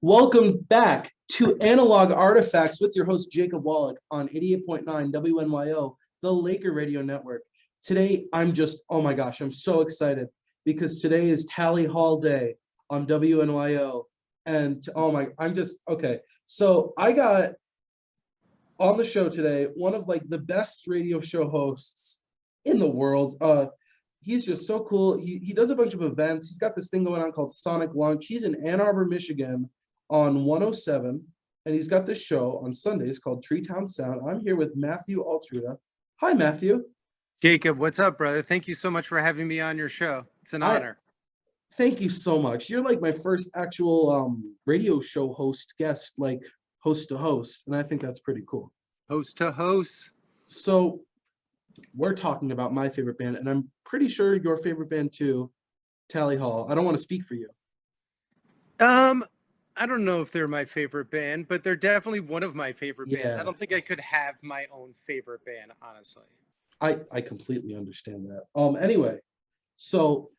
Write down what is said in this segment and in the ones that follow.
Welcome back to Analog Artifacts with your host Jacob Wallach on 88.9 WNYO, the Laker Radio Network. Today, oh my gosh, I'm so excited because today is Tally Hall Day on WNYO. And okay. So I got on the show today one of the best radio show hosts in the world. He's just so cool. He does a bunch of events. He's got this thing going on called Sonic Lunch. He's in Ann Arbor, Michigan on 107, and he's got this show on Sundays called Treetown Sound. I'm here with Matthew Altruda. Hi, Matthew. Jacob, what's up, brother? Thank you so much for having me on your show. It's an honor. Thank you so much. You're like my first actual radio show host guest, like host to host, and I think that's pretty cool. Host to host. So we're talking about my favorite band, and I'm pretty sure your favorite band too, Tally Hall. I don't want to speak for you. I don't know if they're my favorite band, but they're definitely one of my favorite bands. I don't think I could have my own favorite band, honestly. I completely understand that. Anyway, so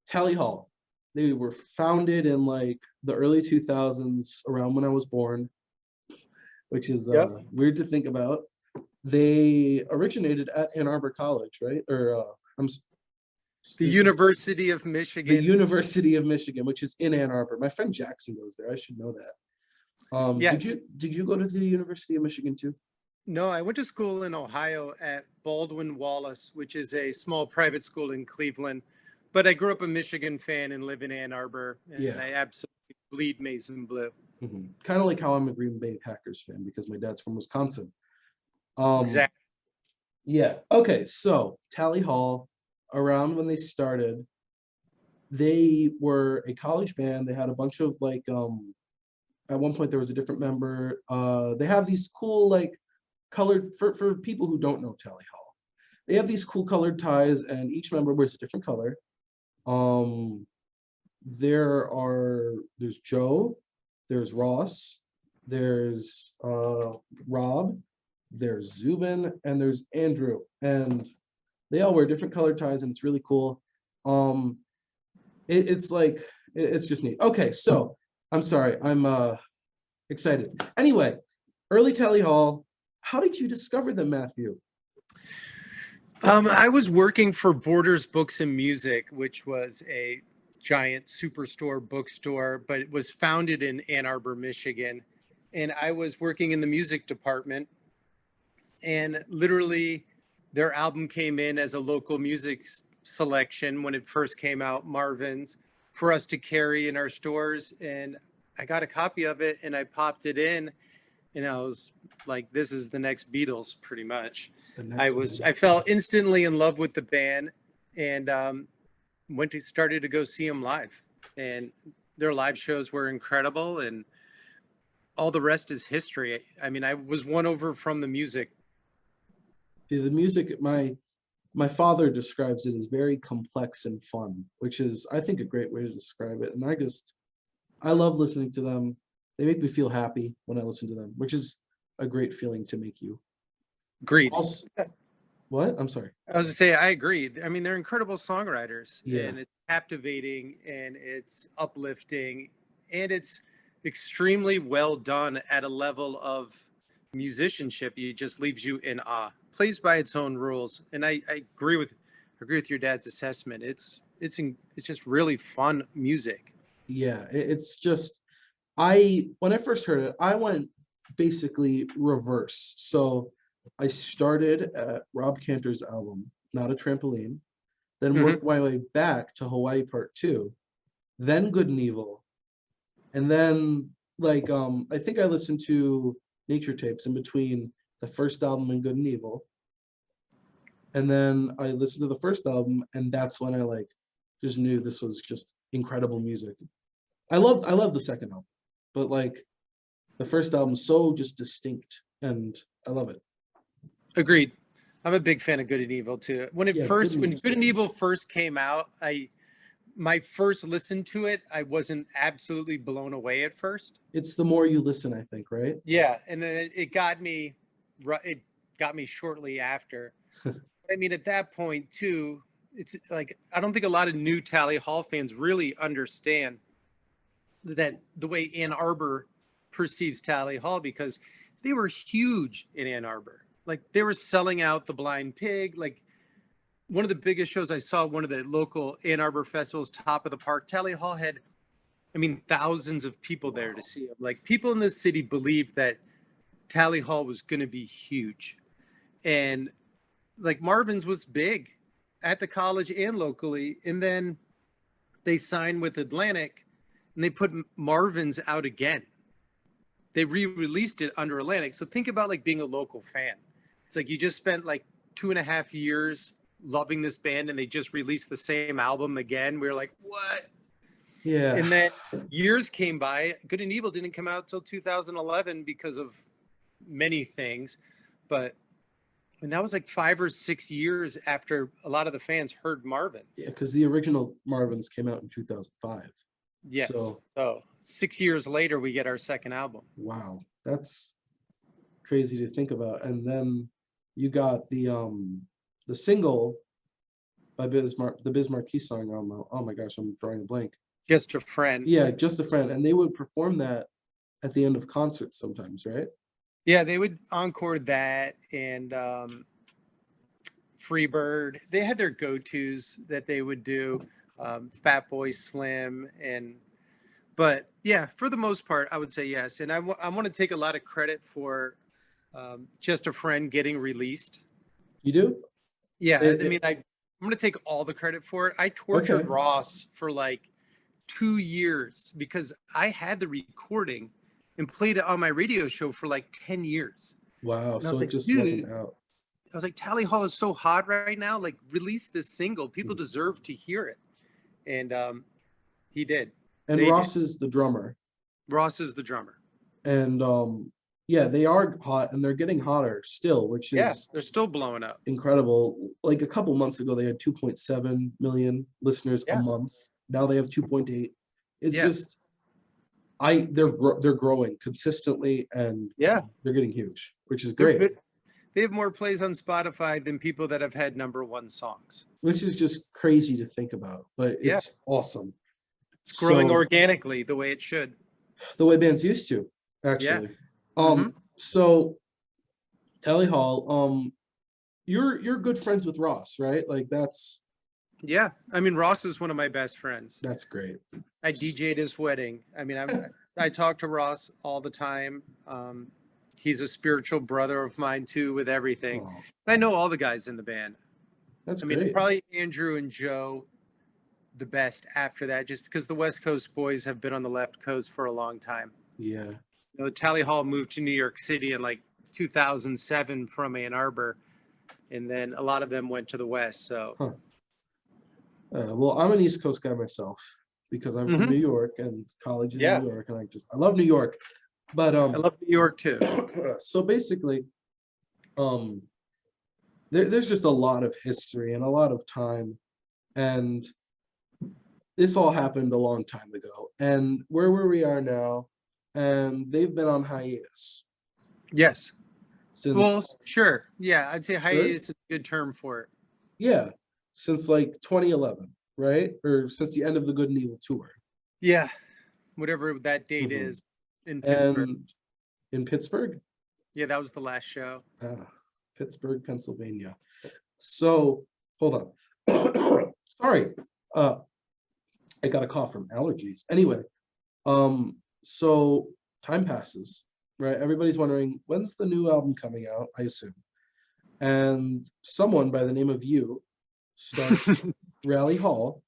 Tally Hall, they were founded in like the early 2000s, around when I was born, which is weird to think about. They originated at Ann Arbor College, right? The University of Michigan. The University of Michigan, which is in Ann Arbor. My friend Jackson goes there. I should know that. Yes. Did you go to the University of Michigan too? No, I went to school in Ohio at Baldwin Wallace, which is a small private school in Cleveland. But I grew up a Michigan fan and live in Ann Arbor, and I absolutely bleed maize and blue. Mm-hmm. Kind of like how I'm a Green Bay Packers fan because my dad's from Wisconsin. Exactly. Yeah. Okay. So Tally Hall, around when they started, they were a college band. They had a bunch of at one point there was a different member. They have these cool colored for people who don't know Tally Hall. They have these cool colored ties, and each member wears a different color. There's Joe, there's Ross, there's Rob, there's Zubin, and there's Andrew, and they all wear different colored ties, and it's really cool. It's just neat. Okay, so I'm sorry, I'm excited. Anyway, early Tally Hall. How did you discover them, Matthew? I was working for Borders Books and Music, which was a giant superstore bookstore, but it was founded in Ann Arbor, Michigan. And I was working in the music department, and literally their album came in as a local music selection when it first came out, Marvin's, for us to carry in our stores. And I got a copy of it and I popped it in, and I was like, this is the next Beatles, pretty much. I fell instantly in love with the band, and started to go see them live, and their live shows were incredible, and all the rest is history. I mean, I was won over from the music. The music, my father describes it as very complex and fun, which is, I think, a great way to describe it. And I love listening to them. They make me feel happy when I listen to them, which is a great feeling to make you. Agreed. Also, what? I'm sorry. I was to say, I agree. I mean, they're incredible songwriters, Yeah. and it's captivating, and it's uplifting, and it's extremely well done at a level of musicianship. It just leaves you in awe. Plays by its own rules, and I agree with your dad's assessment. It's just really fun music. Yeah, it's just when I first heard it, I went basically reverse. So I started at Rob Cantor's album, Not a Trampoline, then worked my way back to Hawaii Part 2, then Good and Evil, and then I think I listened to Nature Tapes in between the first album and Good and Evil, and then I listened to the first album, and that's when I just knew this was just incredible music. I love the second album, but the first album so just distinct, and I love it. Agreed. I'm a big fan of Good and Evil too. When Good and Evil first came out, my first listen to it, I wasn't absolutely blown away at first. It's the more you listen, I think, right? Yeah, and then it got me shortly after. I mean, at that point too, it's I don't think a lot of new Tally Hall fans really understand that the way Ann Arbor perceives Tally Hall, because they were huge in Ann Arbor. Like they were selling out the Blind Pig. Like one of the biggest shows I saw, one of the local Ann Arbor festivals, Top of the Park, Tally Hall had, I mean, thousands of people there to see him. Like people in this city believed that Tally Hall was going to be huge. And like Marvin's was big at the college and locally. And then they signed with Atlantic and they put Marvin's out again. They re-released it under Atlantic. So think about like being a local fan. It's like you just spent like 2.5 years loving this band and they just released the same album again. We were like, what? Yeah. And then years came by. Good and Evil didn't come out until 2011 because of many things. But and that was like 5 or 6 years after a lot of the fans heard Marvin's. Yeah, because the original Marvin's came out in 2005. Yes. So 6 years later, we get our second album. Wow, that's crazy to think about. And then you got the single by the Biz Markie song. Oh my gosh, I'm drawing a blank. Just a Friend. Yeah, Just a Friend. And they would perform that at the end of concerts sometimes, right? Yeah, they would encore that and Freebird. They had their go-tos that they would do, Fat Boy Slim. But yeah, for the most part, I would say yes. And I want to take a lot of credit for Just a Friend getting released. You do? Yeah, I mean, I'm going to take all the credit for it. I tortured Ross for like 2 years because I had the recording and played it on my radio show for like 10 years. Wow, so like, it just wasn't out. I was like, Tally Hall is so hot right now. Like, release this single. People deserve to hear it. And he did. And Ross is the drummer. Ross is the drummer. And yeah, they are hot and they're getting hotter still, which is they're still blowing up. Incredible. Like a couple months ago, they had 2.7 million listeners a month. Now they have 2.8. It's just they're growing consistently and they're getting huge, which is great. They have more plays on Spotify than people that have had #1 songs. Which is just crazy to think about, but it's awesome. It's growing organically the way it should. The way bands used to, actually. So Tally Hall, you're good friends with Ross, right? Like that's I mean, Ross is one of my best friends. That's great. I DJ'd his wedding. I mean, I talk to Ross all the time. He's a spiritual brother of mine too, with everything. And I know all the guys in the band. That's great. I mean, probably Andrew and Joe the best after that, just because the West Coast boys have been on the left coast for a long time. Yeah. You know, Tally Hall moved to New York City in like 2007 from Ann Arbor, and then a lot of them went to the West. So, well, I'm an East Coast guy myself because I'm from New York and college in New York, and I love New York. But I love New York too. So basically, there's just a lot of history and a lot of time, and this all happened a long time ago. And where we are now, and they've been on hiatus. Yes. Well, sure. Yeah, I'd say hiatus is a good term for it. Yeah, since like 2011, right? Or since the end of the Good and Evil tour. Yeah, whatever that date is in Pittsburgh. And in Pittsburgh? Yeah, that was the last show. Pittsburgh, Pennsylvania. So, hold on. Sorry. I got a cough from allergies. Anyway, so time passes, right? Everybody's wondering, when's the new album coming out, I assume. And someone by the name of you starts Rally Hall.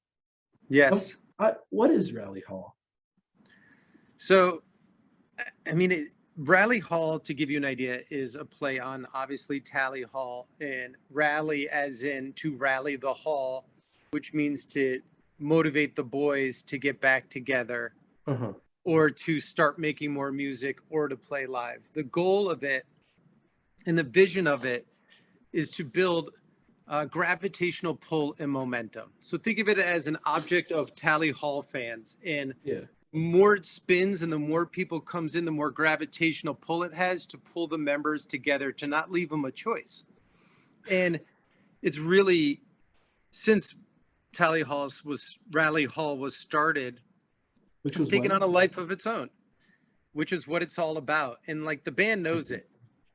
Yes. What is Rally Hall? So, I mean, Rally Hall, to give you an idea, is a play on, obviously, Tally Hall, and rally as in to rally the hall, which means to motivate the boys to get back together or to start making more music or to play live. The goal of it and the vision of it is to build gravitational pull and momentum. So think of it as an object of Tally Hall fans, and more it spins and the more people comes in, the more gravitational pull it has to pull the members together, to not leave them a choice. And it's really, since Rally Hall was started, Which It's was taken when? on a life of its own, which is what it's all about. And like the band knows it.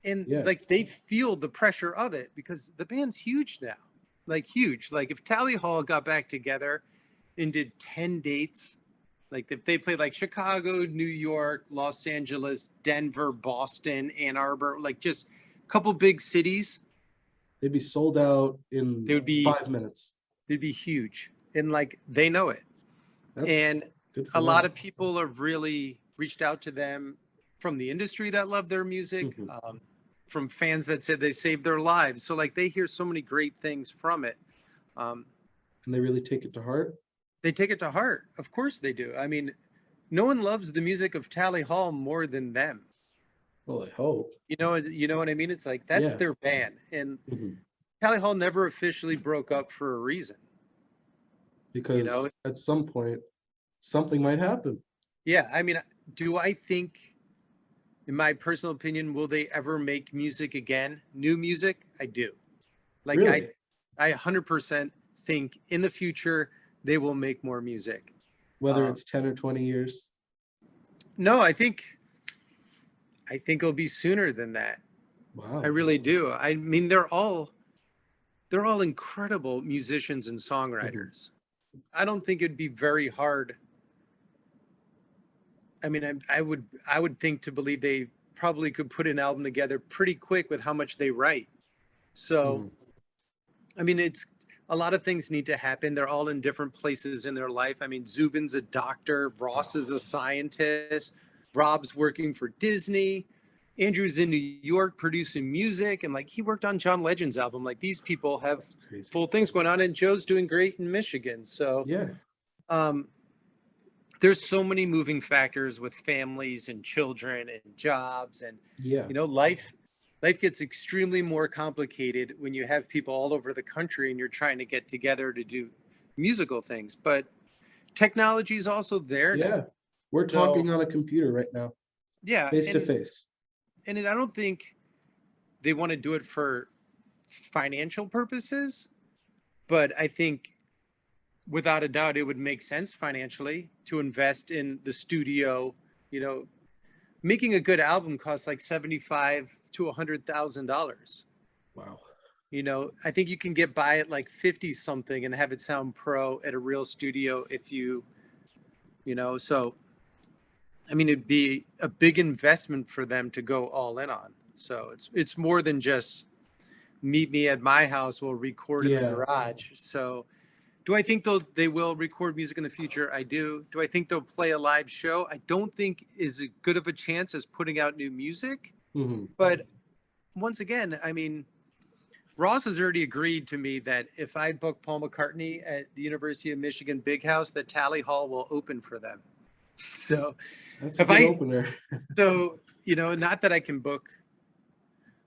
And Yeah. like they feel the pressure of it because the band's huge now. Like huge. Like if Tally Hall got back together and did 10 dates, like if they played like Chicago, New York, Los Angeles, Denver, Boston, Ann Arbor, like just a couple big cities, They'd be sold out they in would be 5 minutes. they'd be huge. And like they know it. That's And good for a them. lot of people have really reached out to them from the industry that love their music, from fans that said they saved their lives. So like they hear so many great things from it. Um, And they really take it to heart. they take it to heart. Of course they do. I mean, no one loves the music of Tally Hall more than them. Well, I hope. You know what I mean? It's like that's Yeah. their band. And Mhm. Tally Hall never officially broke up for a reason. You Because know? at some point, something might happen. Yeah. I mean, do I think, in my personal opinion, will they ever make music again? New music? I do. Like Really? I 100% think in the future they will make more music. Whether it's 10 or 20 years. No, I think it'll be sooner than that. Wow. I really do. I mean, they're all incredible musicians and songwriters. I don't think it'd be very hard. I mean, I would think to believe they probably could put an album together pretty quick with how much they write. So, Mhm. I mean, it's a lot of things need to happen. They're all in different places in their life. I mean, Zubin's a doctor, Ross is a scientist, Rob's working for Disney, Andrew's in New York producing music, and like he worked on John Legend's album. Like these people have That's crazy. full things going on, and Joe's doing great in Michigan. So, Yeah. um, there's so many moving factors with families and children and jobs and Yeah. life gets extremely more complicated when you have people all over the country and you're trying to get together to do musical things. But technology is also there Yeah. now. We're So talking on a computer right now, yeah, face to face. and I don't think they want to do it for financial purposes, but I think without a doubt it would make sense financially to invest in the studio. You know, making a good album costs like 75 to $100,000. Wow. You know, I think you can get by at like 50 something and have it sound pro at a real studio if so I mean it'd be a big investment for them to go all in on. So it's more than just meet me at my house, we'll record in the Yeah. garage. So do I think they will record music in the future? I do. Do I think they'll play a live show? I don't think is as good of a chance as putting out new music. Hmm. But once again, I mean, Ross has already agreed to me that if I book Paul McCartney at the University of Michigan Big House, that Tally Hall will open for them. So That's a if good I, opener. so, not that I can book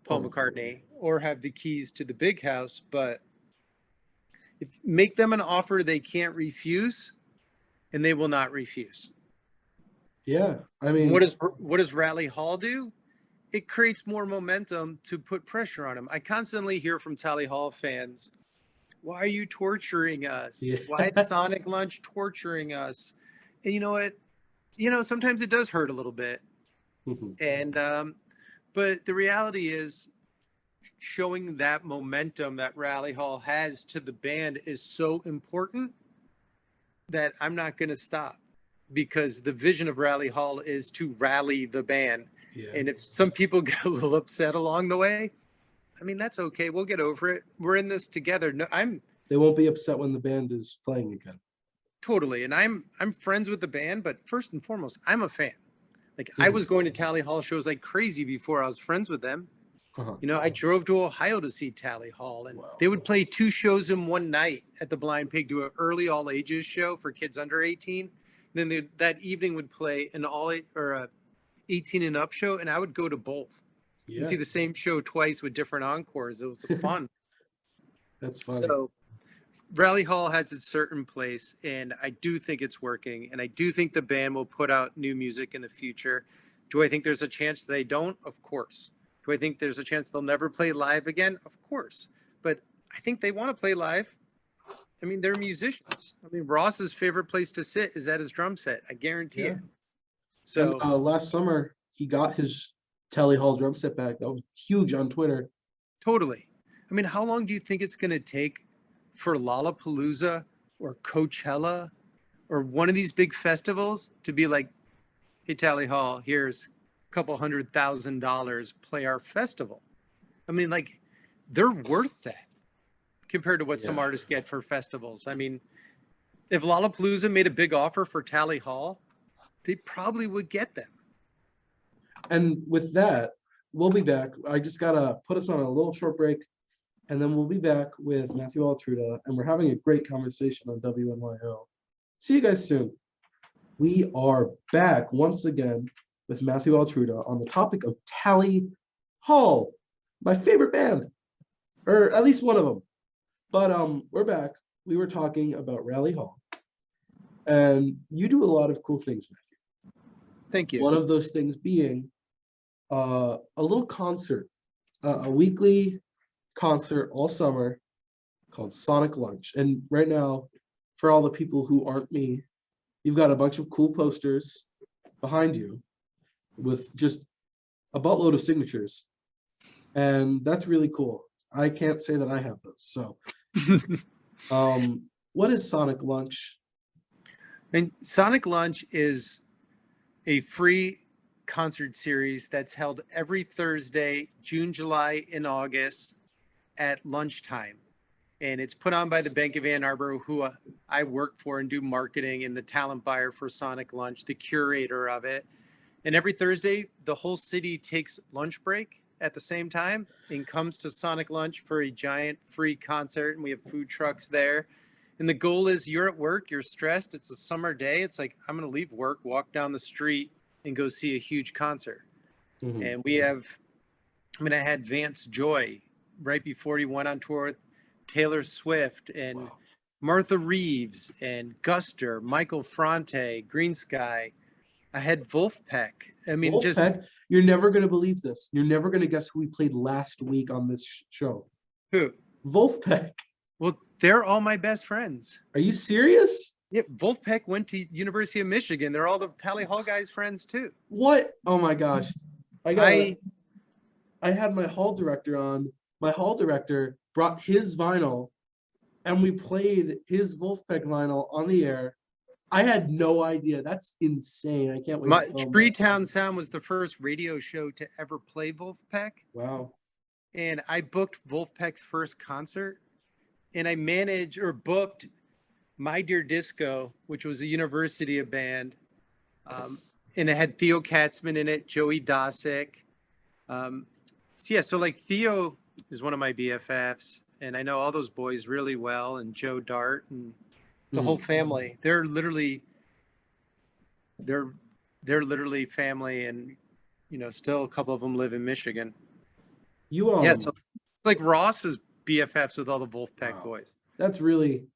Paul Oh. McCartney or have the keys to the Big House, but make them an offer they can't refuse, and they will not refuse. Yeah. I mean, What does Rally Hall do? It creates more momentum to put pressure on them. I constantly hear from Tally Hall fans, "Why are you torturing us? yeah. Why is Sonic Lunch torturing us?" And you know what? Sometimes it does hurt a little bit. Mhm. And but the reality is, showing that momentum that Rally Hall has to the band is so important that I'm not going to stop, because the vision of Rally Hall is to rally the band. Yeah. And if some people get a little upset along the way, I mean, that's okay. We'll get over it. We're in this together. No, I'm They won't be upset when the band is playing again. totally, and I'm friends with the band, but first and foremost, I'm a fan. Like I was going to Tally Hall shows like crazy before I was friends with them. Uh-huh. I drove to Ohio to see Tally Hall, and Wow. they would play 2 shows in one night at the Blind Pig, do an early all ages show for kids under 18. Then that evening would play an a 18 and up show, and I would go to both and Yeah. see the same show twice with different encores. It was fun. That's funny. So Rally Hall has its certain place, and I do think it's working, and I do think the band will put out new music in the future. Do I think there's a chance they don't? Of course. Do I think there's a chance they'll never play live again? Of course. But I think they want to play live, I mean, they're musicians. I mean, Ross's favorite place to sit is at his drum set. I guarantee Yeah. it. And So last summer he got his Tally Hall drum set back. That was huge on Twitter. totally. I mean, how long do you think it's going to take for Lollapalooza or Coachella or one of these big festivals to be like, hey, Tally Hall, here's a couple $100,000, play our festival? I mean, like, they're worth that compared to what some Yeah. artists get for festivals. I mean, if Lollapalooza made a big offer for Tally Hall, they probably would get them. And with that, we'll be back. I just gotta put us on a little short break, and then we'll be back with Matthew Altruda, and we're having a great conversation on WNYO. See you guys soon. We are back once again with Matthew Altruda on the topic of Tally Hall, my favorite band, or at least one of them. But we're back. We were talking about Rally Hall, and you do a lot of cool things, Matthew. Thank you. One of those things being a little concert, a weekly concert all summer called Sonic Lunch. And right now, for all the people who aren't me, you've got a bunch of cool posters behind you with just a buttload of signatures. And that's really cool. I can't say that I have those. So, what is Sonic Lunch? And Sonic Lunch is a free concert series that's held every Thursday, June, July, and August at lunchtime. And it's put on by the Bank of Ann Arbor, who I work for and do marketing and the talent buyer for Sonic Lunch, the curator of it. And every Thursday, the whole city takes lunch break at the same time and comes to Sonic Lunch for a giant free concert. And we have food trucks there. And the goal is you're at work, you're stressed, it's a summer day. It's like, I'm going to leave work, walk down the street, and go see a huge concert. Mhm. And we have, I mean, I had Vance Joy right before he went on tour with Taylor Swift and Martha Reeves and Guster, Michael Franti, Green Sky. I had Wolfpack. I mean, just Wolfpack, you're never going to believe this. You're never going to guess who we played last week on this show. who? Wolfpack. Well, they're all my best friends. Are you serious? Yeah, Wolfpack went to University of Michigan. They're all the Tally Hall guys' friends too. What? Oh my gosh. I had my hall director on. My hall director brought his vinyl and we played his Wolfpack vinyl on the air. I had no idea. That's insane. I can't wait. My Treetown Sound was the first radio show to ever play Wolfpack. Wow. And I booked Wolfpack's first concert. And I managed or booked My Dear Disco, which was a university band. And it had Theo Katzman in it, Joey Dosick. So like Theo is one of my BFFs. And I know all those boys really well, and Joe Dart and the whole family. They're literally family, and still a couple of them live in Michigan. So like Ross is BFFs with all the Wolfpack boys. That's really,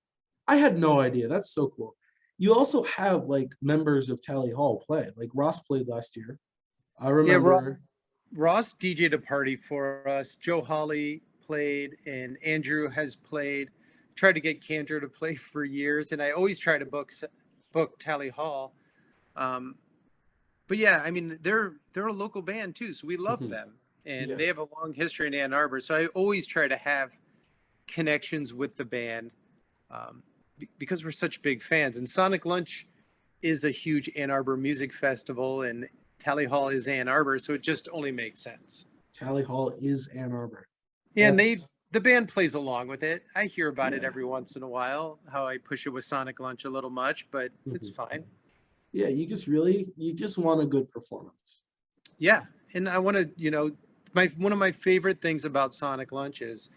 I had no idea. That's so cool. You also have like members of Tally Hall play. Like Ross played last year. I remember. Ross DJ'd a party for us. Joe Hawley played, and Andrew has played. Tried to get Cantor to play for years, and I always try to book Tally Hall. But yeah, I mean they're a local band too, so we love them, and they have a long history in Ann Arbor. So I always try to have connections with the band because we're such big fans. And Sonic Lunch is a huge Ann Arbor music festival, and Tally Hall is Ann Arbor, so it just only makes sense. Tally Hall is Ann Arbor. Yeah, and the band plays along with it. I hear about it every once in a while, how I push it with Sonic Lunch a little much, but it's fine. Yeah, you just want a good performance. Yeah, and I want to, one of my favorite things about Sonic Lunch is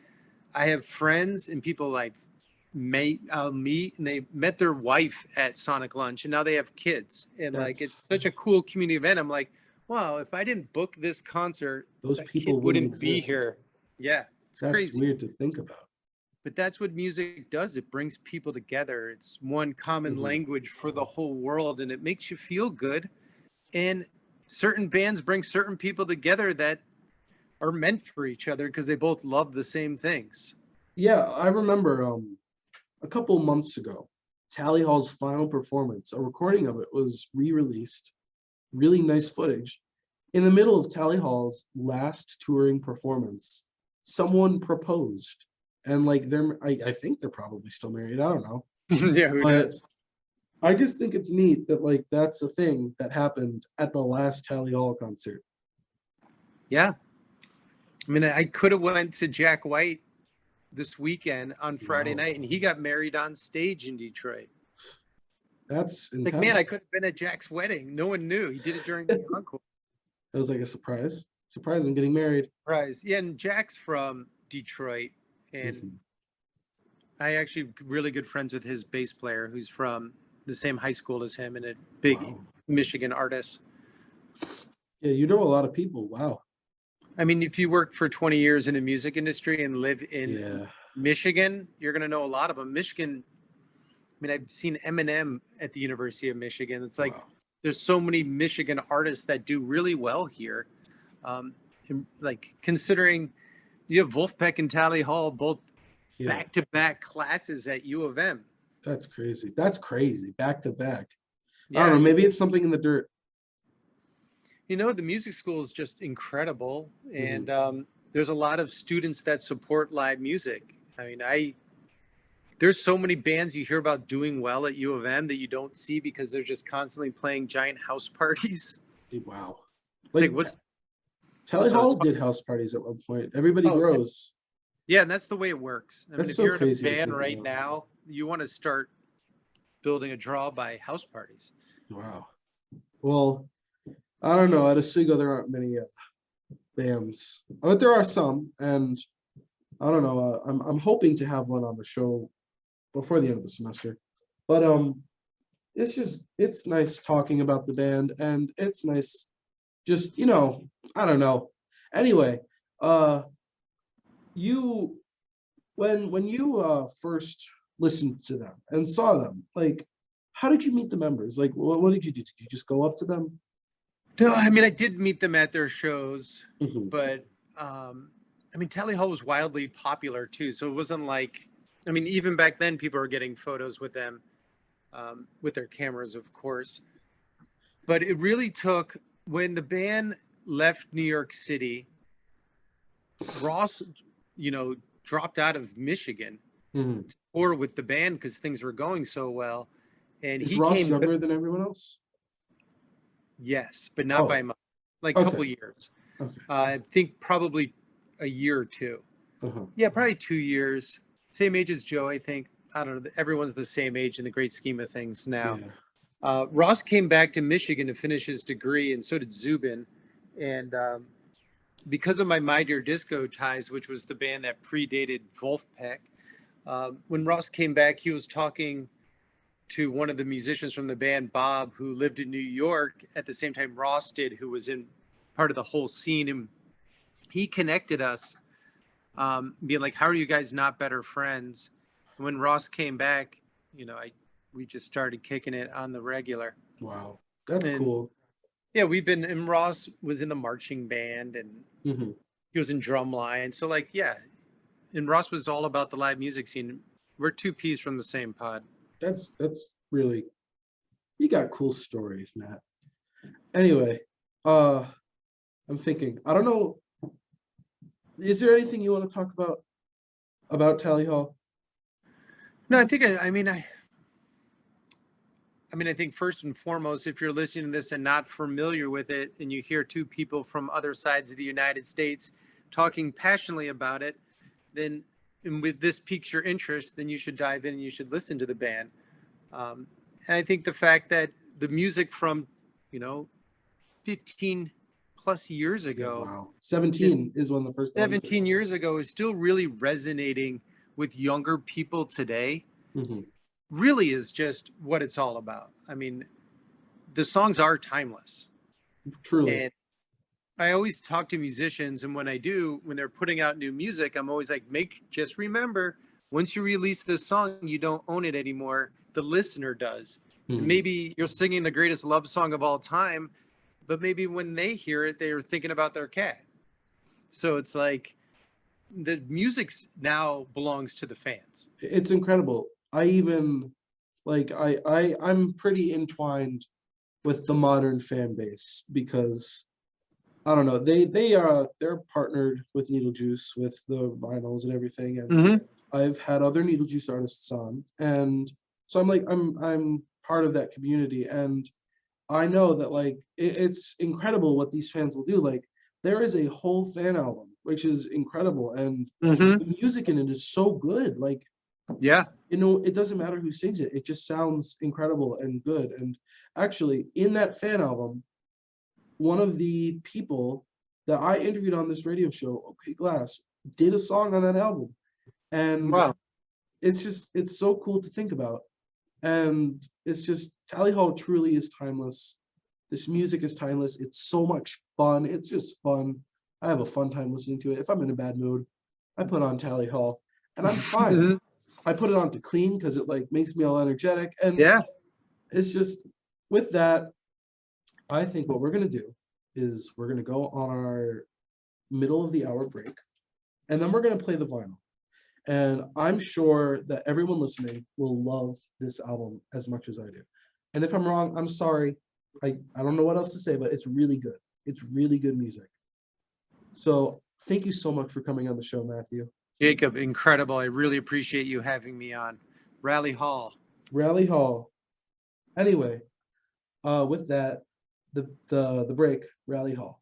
I have friends and people I'll meet, and they met their wife at Sonic Lunch, and now they have kids, and it's such a cool community event. I'm like, wow, if I didn't book this concert, those people wouldn't be here. Yeah, it's crazy. That's weird to think about. But that's what music does. It brings people together. It's one common language for the whole world, and it makes you feel good. And certain bands bring certain people together that are meant for each other because they both love the same things. Yeah, I remember a couple months ago, Tally Hall's final performance, a recording of it was re-released, really nice footage. In the middle of Tally Hall's last touring performance, someone proposed. And like I think they're probably still married. I don't know. Yeah, who But knows? I just think it's neat that like that's a thing that happened at the last Tally Hall concert. Yeah. I mean, I could have went to Jack White this weekend on Friday Wow. night, and he got married on stage in Detroit. That's It's like, man, I intense. could have been at Jack's wedding. No one knew. He did it during the encore. That was like a surprise. Surprise, I'm getting married. Surprise. Yeah, and Jack's from Detroit, and Mhm. I actually really good friends with his bass player, who's from the same high school as him, and a big Wow. Michigan artist. Yeah, you know a lot of people. Wow. I mean, if you work for 20 years in the music industry and live in Yeah. Michigan, you're going to know a lot of them. Michigan, I mean, I've seen Eminem at the University of Michigan. It's like Wow. there's so many Michigan artists that do really well here. And, like considering you have Wolfpack and Tally Hall both Yeah. back-to-back classes at U of M. That's crazy. That's crazy. Back to back. I Yeah, don't know. Maybe it's something in the dirt. you know, the music school is just incredible, and Mm-hmm. there's a lot of students that support live music. I mean, there's so many bands you hear about doing well at U of M that you don't see because they're just constantly playing giant house parties. Wow. It's like, Like what's Tally so Hall it's did house parties at one point. Everybody oh grows. yeah, and that's the way it works. I mean, That's if so you're in a crazy to band think right about. now, you want to start building a draw by house parties. Wow. Well, I don't know. At Oswego, there aren't many bands, but there are some, and I don't know. I'm hoping to have one on the show before the end of the semester. But it's nice talking about the band, and it's nice just I don't know. Anyway, uh, you when you first listened to them and saw them, like, how did you meet the members? Like, what did you do? Did you just go up to them? No, I mean, I did meet them at their shows, Mhm. but I mean, Tally Hall was wildly popular too. So it wasn't like, I mean, even back then, people were getting photos with them with their cameras, of course. But it really took when the band left New York City, Ross, you know, dropped out of Michigan Mhm. or with the band because things were going so well. And Is he Ross came, younger than everyone else? yes, but not by Oh, much, like a couple okay. years. Okay. I think probably a year or two. Uh-huh. Yeah, probably 2 years. Same age as Joe, I think. I don't know. Everyone's the same age in the great scheme of things now. Yeah. Ross came back to Michigan to finish his degree, and so did Zubin. And because of my My Dear Disco ties, which was the band that predated Wolfpack, when Ross came back, he was talking to one of the musicians from the band, Bob, who lived in New York at the same time Ross did, who was in part of the whole scene. And he connected us, being like, "How are you guys not better friends?" And when Ross came back, you know, we just started kicking it on the regular. Wow. That's And cool. yeah, and Ross was in the marching band and Mhm. he was in drumline. So like, yeah, and Ross was all about the live music scene. We're two peas from the same pod. That's really, you got cool stories, Matt. Anyway, uh, I'm thinking, I don't know, is there anything you want to talk about Tally Hall? No, I mean, I think first and foremost, if you're listening to this and not familiar with it, and you hear two people from other sides of the United States talking passionately about it, then, and with this piques your interest, then you should dive in and you should listen to the band. And I think the fact that the music from, you know, 15 plus years Yeah, ago wow. is 17 is when the first album came 17 out. years ago is still really resonating with younger people today, Mhm. really is just what it's all about. I mean, the songs are timeless. Truly. And I always talk to musicians, and when I do, when they're putting out new music, I'm always like, just remember, once you release this song, you don't own it anymore. The listener does. And Mhm. maybe you're singing the greatest love song of all time, but maybe when they hear it, they're thinking about their cat. So it's like the music now belongs to the fans. It's incredible. I even like I'm pretty entwined with the modern fan base because I don't know, they're partnered with Needle Juice with the vinyls and everything, and Hmm. I've had other Needle Juice artists on, and so I'm like I'm part of that community, and I know that like it's incredible what these fans will do. Like there is a whole fan album, which is incredible, and Hmm. the music in it is so good. Like Yeah. it doesn't matter who sings it; it just sounds incredible and good. And actually, in that fan album, one of the people that I interviewed on this radio show, OK Glass, did a song on that album, and Wow. it's so cool to think about. And it's just Tally Hall truly is timeless. This music is timeless. It's so much fun. It's just fun. I have a fun time listening to it. If I'm in a bad mood, I put on Tally Hall and I'm fine. Mhm. I put it on to clean because it like makes me all energetic. And Yeah. it's just with that, I think what we're gonna do is we're gonna go on our middle of the hour break, and then we're gonna play the vinyl. And I'm sure that everyone listening will love this album as much as I do. And if I'm wrong, I'm sorry. I don't know what else to say, but it's really good. It's really good music. So thank you so much for coming on the show, Matthew. Jacob, incredible. I really appreciate you having me on. Rally Hall. Rally Hall. Anyway, with that, the break, Rally Hall.